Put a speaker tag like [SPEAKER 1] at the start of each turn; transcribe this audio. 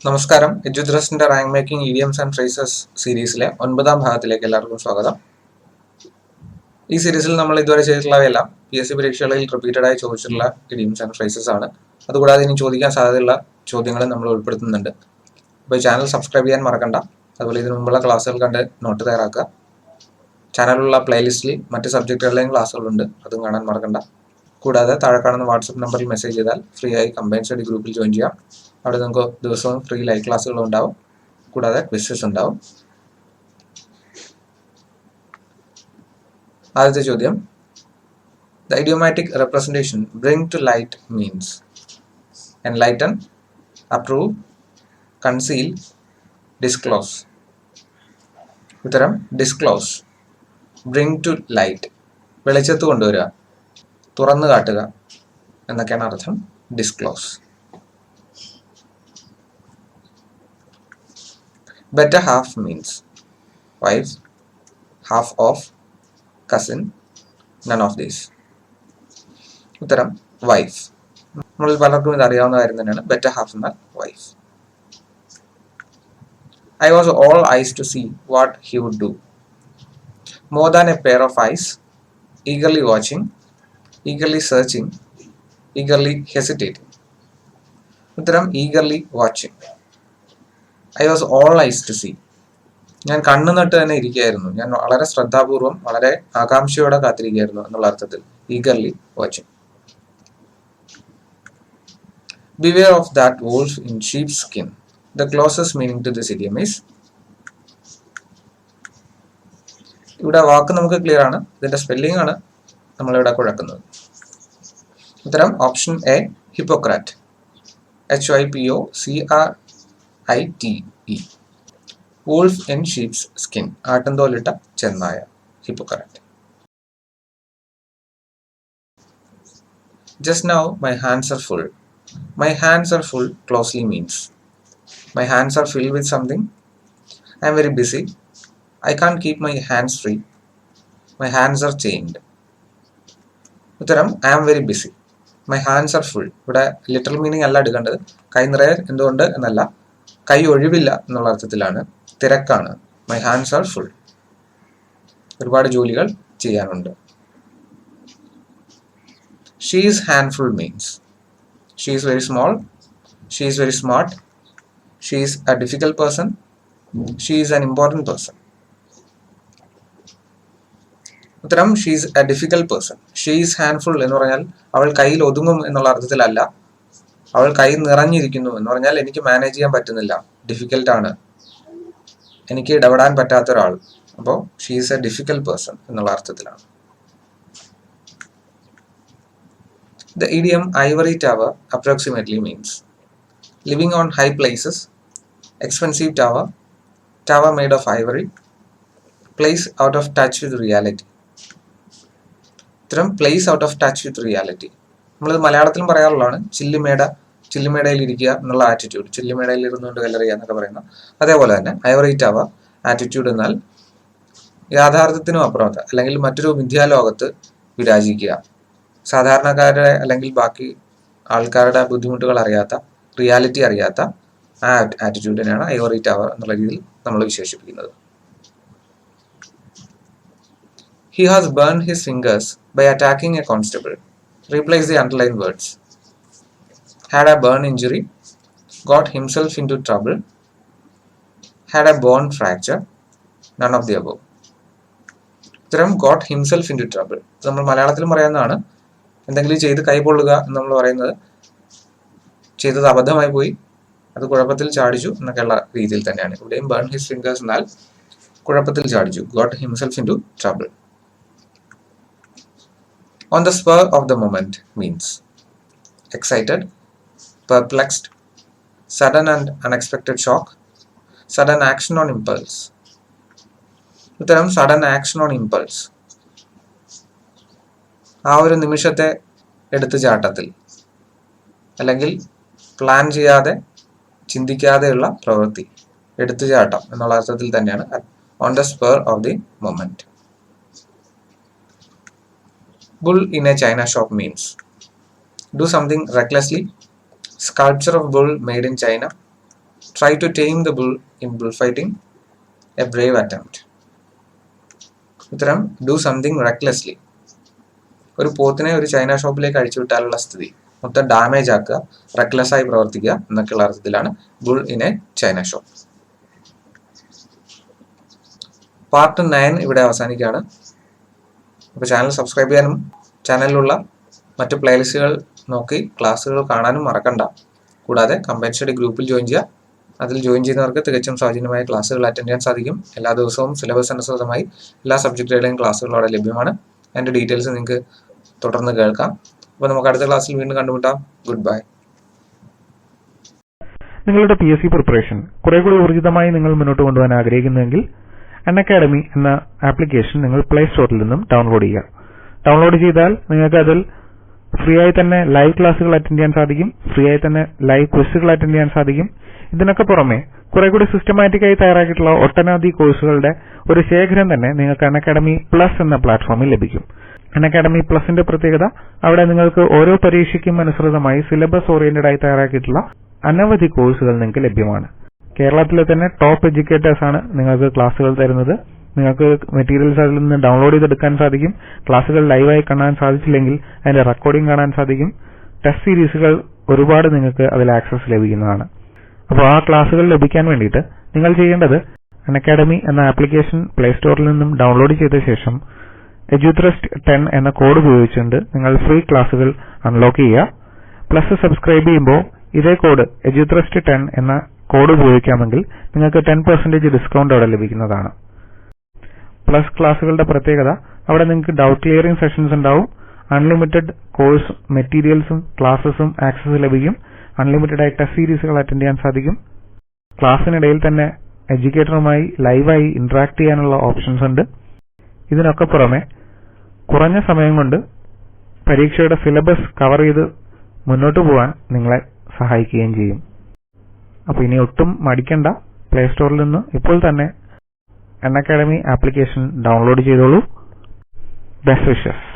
[SPEAKER 1] നമസ്കാരം. എഡ്യൂട്രസ്റ്റിന്റെ rank making idioms and phrases സീരീസിലെ 9ാം ഭാഗത്തിലേക്ക് എല്ലാവർക്കും സ്വാഗതം. ഈ സീരീസിൽ നമ്മൾ ഇതുവരെ ചെയ്തിട്ടുള്ളവയെല്ലാം PSC പരീക്ഷകളിൽ റിപ്പീറ്റഡ് ആയി ചോദിച്ചിട്ടുള്ള ഇഡിയംസ് ആൻഡ് ഫ്രേസസ് ആണ്. അതുകൂടാതെ ഇനി ചോദിക്കാൻ സാധ്യതയുള്ള ചോദ്യങ്ങളും നമ്മൾ ഉൾപ്പെടുത്തുന്നുണ്ട്. അപ്പോൾ ഈ ചാനൽ സബ്സ്ക്രൈബ് ചെയ്യാൻ മറക്കണ്ട. അതുപോലെ ഇതിനു മുമ്പുള്ള ക്ലാസ്സുകൾ കണ്ട് നോട്ട് തയ്യാറാക്കുക. ചാനലിലുള്ള പ്ലേലിസ്റ്റിൽ മറ്റ് സബ്ജക്റ്റുകളിലെയും ക്ലാസ്സുകളുണ്ട്, അതും കാണാൻ മറക്കണ്ട. കൂടാതെ താഴെ കാണുന്ന വാട്സപ്പ് നമ്പറിൽ മെസ്സേജ് ചെയ്താൽ ഫ്രീ ആയി കമ്പൈൻഡ് സ്റ്റഡി ഗ്രൂപ്പിൽ ജോയിൻ ചെയ്യാം. അവിടെ നിങ്ങൾക്ക് ദിവസവും ഫ്രീ ലൈവ് ക്ലാസ്സുകൾ ഉണ്ടാവും, കൂടാതെ ക്വിസസ് ഉണ്ടാവും. ആദ്യത്തെ ചോദ്യം, the idiomatic representation bring to light means enlighten, approve, conceal, disclose. ഉത്തരം disclose. bring to light, വെളിച്ചത്ത് കൊണ്ടുവരിക, തുറന്നു കാട്ടുക എന്നൊക്കെയാണ് അർത്ഥം. disclose. Better half means wife, half of, cousin, none of these. ഉത്തരം വൈഫ്. നമ്മളിൽ പലർക്കും ഇത് അറിയാവുന്ന കാര്യം തന്നെയാണ്. ബെറ്റർ ഹാഫ് എന്നാൽ wife. I was all eyes to see what he would do. More than a pair of eyes, eagerly watching, eagerly searching, eagerly hesitating. ഉത്തരം eagerly watching. I was all eyes to see. ഞാൻ കണ്ണു നട്ട് തന്നെ ഇരിക്കുകയായിരുന്നു. ഞാൻ വളരെ ശ്രദ്ധാപൂർവം, വളരെ ആകാംക്ഷയോടെ കാത്തിരിക്കുകയായിരുന്നു എന്നുള്ള അർത്ഥത്തിൽ eagerly watching. Beware of that wolf in sheep's skin. The closest meaning to this idiom is. ഇവിടെ വാക്ക് നമുക്ക് ക്ലിയർ ആണ്, ഇതിന്റെ സ്പെല്ലിംഗ് ആണ് നമ്മളിവിടെ കുഴക്കുന്നത്. ഉത്തരം option A, hypocrite. HYPOCRITE. wolf in sheep's skin, ആട്ടിൻതോലിട്ട ചെന്നായ, hypocrite. Just now my hands are full. My hands are full closely means my hands are filled with something. I am very busy. I can't keep my hands free. My hands are chained. ഉത്തരം I am very busy. My hands are full. ഇവിടെ literal meaning അല്ല എടുക്കേണ്ടത്. കൈ നിറയെ എന്തുകൊണ്ട് എന്നല്ല, കൈ ഒഴിവില്ല എന്നുള്ള അർത്ഥത്തിലാണ്. തിരക്കാണ്. My hands are full. ഒരുപാട് ജോലികൾ ചെയ്യാനുണ്ട്. She is handful means she is very small, she is very smart, she is a difficult person, she is an important person. ഉത്തരം she is a difficult person. She is handful എന്ന് പറഞ്ഞാൽ അവൾ കയ്യിൽ ഒതുങ്ങും എന്നുള്ള അർത്ഥത്തിലല്ല. അവൾ കൈ നിറഞ്ഞിരിക്കുന്നു എന്ന് പറഞ്ഞാൽ എനിക്ക് മാനേജ് ചെയ്യാൻ പറ്റുന്നില്ല, ഡിഫിക്കൽട്ട് ആണ്, എനിക്ക് ഇടപെടാൻ പറ്റാത്ത ഒരാൾ. അപ്പോൾ she is a difficult person എന്നുള്ള അർത്ഥത്തിലാണ്. The idiom ivory tower approximately means living on high places, expensive tower, tower made of ivory, place out of touch with reality. ഇത്തരം place out of touch with reality നമ്മളിത് മലയാളത്തിലും പറയാറുള്ളതാണ്. ചില്ലുമേടയിൽ ഇരിക്കുക എന്നുള്ള attitude, ചില്ലുമേടയിൽ ഇരുന്നുകൊണ്ട് കല്ലെറിയുക എന്നൊക്കെ പറയുന്ന അതേപോലെ തന്നെ ഐവറി ടവർ ആറ്റിറ്റ്യൂഡ് എന്നാൽ യാഥാർത്ഥ്യത്തിനും അപ്പുറത്ത് അല്ലെങ്കിൽ മറ്റൊരു വിദ്യാലോകത്ത് വിരാജിക്കുക, സാധാരണക്കാരുടെ അല്ലെങ്കിൽ ബാക്കി ആൾക്കാരുടെ ബുദ്ധിമുട്ടുകൾ അറിയാത്ത, റിയാലിറ്റി അറിയാത്ത ആ ആറ്റിറ്റ്യൂഡിനെയാണ് ഐവറി ടവർ എന്നുള്ള രീതിയിൽ നമ്മൾ വിശേഷിപ്പിക്കുന്നത്. He has burned his fingers by attacking a constable. Replace the underlined words. Had a burn injury, got himself into trouble, had a bone fracture, none of the above. ഇത്തരം got himself into trouble നമ്മൾ മലയാളത്തിലും പറയുന്നതാണ്. എന്തെങ്കിലും ചെയ്ത് കൈപൊള്ളുക എന്ന് നമ്മൾ പറയുന്നത് ചെയ്തത് അബദ്ധമായി പോയി, അത് കുഴപ്പത്തിൽ ചാടിച്ചു എന്നൊക്കെയുള്ള രീതിയിൽ തന്നെയാണ്. ഇവിടെയും burn his fingers എന്നാൽ കുഴപ്പത്തിൽ ചാടിച്ചു, got himself into trouble. On the spur of the moment means excited, perplexed, sudden and unexpected shock, sudden action on impulse. ഉത്തരം sudden action on impulse. ആ ഒരു നിമിഷത്തെ എടുത്തുചാട്ടത്തിൽ അല്ലെങ്കിൽ പ്ലാൻ ചെയ്യാതെ ചിന്തിക്കാതെയുള്ള പ്രവൃത്തി, എടുത്തുചാട്ടം എന്നുള്ള അർത്ഥത്തിൽ തന്നെയാണ് on the spur of the moment. Bull in a china shop means do something recklessly, sculpture of bull made in China, Try to tame the bull in bullfighting. A brave attempt. ഉത്തരം do something recklessly. ഒരു പോത്തിനെ ഒരു China ഷോപ്പിലേക്ക് അഴിച്ചുവിട്ടാലുള്ള സ്ഥിതി മൊത്തം damage ആക്കുക, reckless ആയി പ്രവർത്തിക്കുക എന്നൊക്കെയുള്ള അർത്ഥത്തിലാണ് bull in A China shop. Part 9 ഇവിടെ അവസാനിക്കുകയാണ്. അപ്പോൾ ചാനൽ സബ്സ്ക്രൈബ് ചെയ്യാനും ചാനലിലുള്ള മറ്റു പ്ലേലിസ്റ്റുകൾ നോക്കി ക്ലാസ്സുകൾ കാണാനും മറക്കണ്ട. കൂടാതെ കമ്പൈൻഡ് സ്റ്റഡി ഗ്രൂപ്പിൽ ജോയിൻ ചെയ്യുക. അതിൽ ജോയിൻ ചെയ്യുന്നവർക്ക് തികച്ചും സൗജന്യമായ ക്ലാസ്സുകൾ അറ്റൻഡ് ചെയ്യാൻ സാധിക്കും. എല്ലാ ദിവസവും സിലബസ് അനുസൃതമായി എല്ലാ സബ്ജക്റ്റുകളുടെയും ക്ലാസ്സുകൾ അവിടെ ലഭ്യമാണ്. അതിൻ്റെ ഡീറ്റെയിൽസ് നിങ്ങൾക്ക് തുടർന്ന് കേൾക്കാം. അപ്പോൾ നമുക്ക് അടുത്ത ക്ലാസ്സിൽ വീണ്ടും കണ്ടുമുട്ടാം. Good bye.
[SPEAKER 2] നിങ്ങളുടെ PSC പ്രിപ്പറേഷൻ കുറെ കൂടി ഊർജിതമായി നിങ്ങൾ മുന്നോട്ട് കൊണ്ടുപോകാൻ ആഗ്രഹിക്കുന്നുവെങ്കിൽ Unacademy എന്ന ആപ്ലിക്കേഷൻ നിങ്ങൾ പ്ലേ സ്റ്റോറിൽ നിന്നും ഡൗൺലോഡ് ചെയ്യുക. ഡൗൺലോഡ് ചെയ്താൽ നിങ്ങൾക്ക് അതിൽ ഫ്രീ ആയി തന്നെ ലൈവ് ക്ലാസ്സുകൾ അറ്റൻഡ് ചെയ്യാൻ സാധിക്കും, ഫ്രീ ആയി തന്നെ ലൈവ് ക്വിസുകൾ അറ്റൻഡ് ചെയ്യാൻ സാധിക്കും. ഇതിനൊക്കെ പുറമെ കുറെ കൂടി സിസ്റ്റമാറ്റിക്കായി തയ്യാറാക്കിയിട്ടുള്ള ഒട്ടനവധി കോഴ്സുകളുടെ ഒരു ശേഖരം തന്നെ നിങ്ങൾക്ക് Unacademy Plus എന്ന പ്ലാറ്റ്ഫോമിൽ ലഭിക്കും. Unacademy Plusന്റെ പ്രത്യേകത അവിടെ നിങ്ങൾക്ക് ഓരോ പരീക്ഷയ്ക്കും അനുസൃതമായി സിലബസ് ഓറിയന്റഡ് ആയി തയ്യാറാക്കിയിട്ടുള്ള അനവധി കോഴ്സുകൾ നിങ്ങൾക്ക് ലഭ്യമാണ്. കേരളത്തിലെ തന്നെ ടോപ്പ് എഡ്യൂക്കേറ്റേഴ്സ് ആണ് നിങ്ങൾക്ക് ക്ലാസ്സുകൾ തരുന്നത്. നിങ്ങൾക്ക് മെറ്റീരിയൽസ് അതിൽ നിന്ന് ഡൗൺലോഡ് ചെയ്തെടുക്കാൻ സാധിക്കും. ക്ലാസ്സുകൾ ലൈവായി കാണാൻ സാധിച്ചില്ലെങ്കിൽ അതിന്റെ റെക്കോർഡിംഗ് കാണാൻ സാധിക്കും. ടെസ്റ്റ് സീരീസുകൾ ഒരുപാട് നിങ്ങൾക്ക് അതിൽ ആക്സസ് ലഭിക്കുന്നതാണ്. അപ്പോൾ ആ ക്ലാസ്സുകൾ ലഭിക്കാൻ വേണ്ടിയിട്ട് നിങ്ങൾ ചെയ്യേണ്ടത് Unacademy എന്ന ആപ്ലിക്കേഷൻ പ്ലേ സ്റ്റോറിൽ നിന്നും ഡൗൺലോഡ് ചെയ്ത ശേഷം EduThrust 10 എന്ന കോഡ് ഉപയോഗിച്ചുകൊണ്ട് നിങ്ങൾ ഫ്രീ ക്ലാസ്സുകൾ അൺലോക്ക് ചെയ്യുക. പ്ലസ് സബ്സ്ക്രൈബ് ചെയ്യുമ്പോൾ ഇതേ കോഡ് EduThrust 10 എന്ന കോഡ് ഉപയോഗിക്കാമെങ്കിൽ നിങ്ങൾക്ക് 10% ഡിസ്കൗണ്ട് അവിടെ ലഭിക്കുന്നതാണ്. പ്ലസ് ക്ലാസ്സുകളുടെ പ്രത്യേകത അവിടെ നിങ്ങൾക്ക് ഡൗട്ട് ക്ലിയറിംഗ് സെഷൻസ് ഉണ്ടാവും. അൺലിമിറ്റഡ് കോഴ്സ് മെറ്റീരിയൽസും ക്ലാസ്സസും ആക്സസ് ലഭിക്കും. അൺലിമിറ്റഡ് ആയി ടെസ്റ്റ് സീരീസുകൾ അറ്റൻഡ് ചെയ്യാൻ സാധിക്കും. ക്ലാസ്സിനിടയിൽ തന്നെ എഡ്യൂക്കേറ്ററുമായി ലൈവായി ഇന്ററാക്ട് ചെയ്യാനുള്ള ഓപ്ഷൻസ് ഉണ്ട്. ഇതിനൊക്കെ പുറമെ കുറഞ്ഞ സമയം കൊണ്ട് പരീക്ഷയുടെ സിലബസ് കവർ ചെയ്ത് മുന്നോട്ട് പോകാൻ നിങ്ങളെ സഹായിക്കുകയും ചെയ്യും. അപ്പോൾ ഇനി ഒട്ടും മടിക്കണ്ട, പ്ലേ സ്റ്റോറിൽ നിന്ന് ഇപ്പോൾ തന്നെ Unacademy ആപ്ലിക്കേഷൻ ഡൗൺലോഡ് ചെയ്തോളൂ. Best wishes.